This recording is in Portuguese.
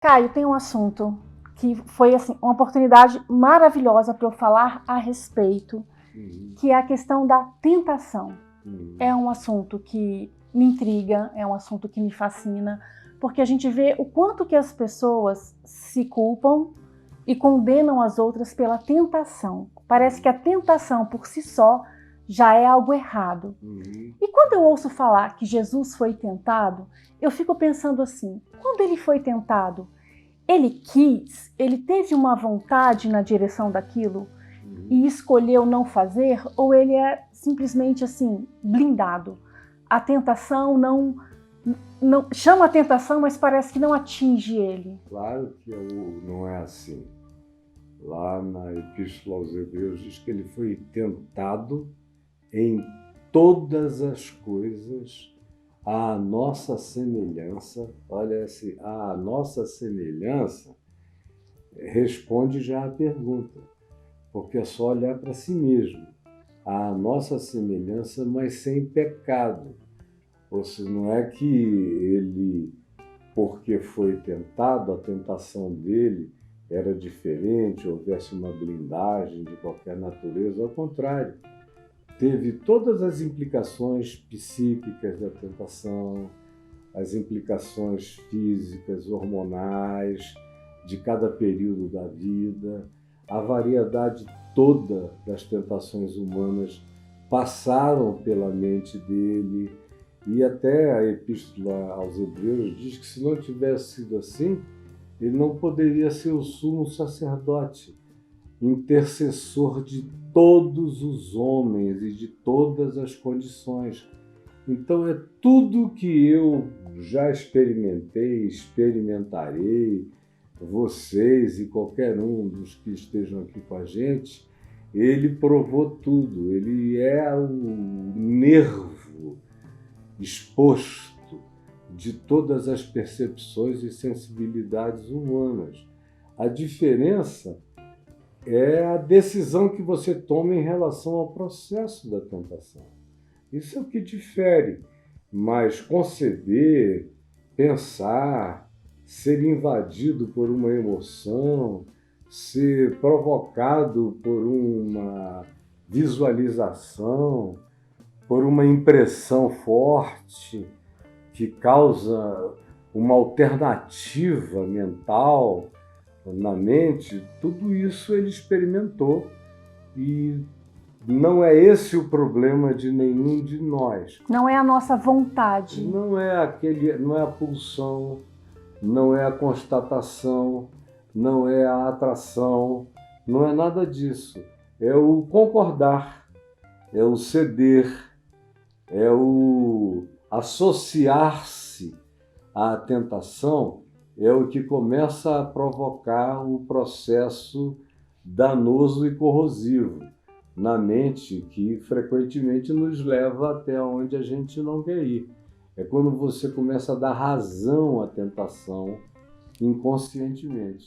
Caio, tem um assunto que foi assim, uma oportunidade maravilhosa para eu falar a respeito, que é a questão da tentação. É um assunto que me intriga, é um assunto que me fascina, porque a gente vê o quanto que as pessoas se culpam e condenam as outras pela tentação. Parece que a tentação por si só já é algo errado. E quando eu ouço falar que Jesus foi tentado, eu fico pensando assim, quando ele foi tentado, ele quis, ele teve uma vontade na direção daquilo e escolheu não fazer, ou ele é simplesmente assim, blindado? A tentação não chama a tentação, mas parece que não atinge ele. Claro que não é assim. Lá na Epístola aos Hebreus diz que ele foi tentado em todas as coisas à nossa semelhança. Olha, assim, à nossa semelhança responde já a pergunta, porque é só olhar para si mesmo. À nossa semelhança, mas sem pecado. Ou seja, não é que ele, porque foi tentado, a tentação dele era diferente, houvesse uma blindagem de qualquer natureza. Ao contrário, teve todas as implicações psíquicas da tentação, as implicações físicas, hormonais, de cada período da vida, a variedade toda das tentações humanas passaram pela mente dele, e até a Epístola aos Hebreus diz que se não tivesse sido assim, ele não poderia ser o sumo sacerdote, intercessor de todos os homens e de todas as condições. Então é tudo que eu já experimentei, experimentarei, vocês e qualquer um dos que estejam aqui com a gente, ele provou tudo, ele é o nervo exposto de todas as percepções e sensibilidades humanas. A diferença é a decisão que você toma em relação ao processo da tentação. Isso é o que difere, mas conceber, pensar, ser invadido por uma emoção, ser provocado por uma visualização, por uma impressão forte que causa uma alternativa mental na mente, tudo isso ele experimentou e não é esse o problema de nenhum de nós. Não é a nossa vontade. Não é a pulsão, não é a constatação, não é a atração, não é nada disso. É o concordar, é o ceder, é o associar-se à tentação, é o que começa a provocar o processo danoso e corrosivo na mente, que frequentemente nos leva até onde a gente não quer ir. É quando você começa a dar razão à tentação inconscientemente.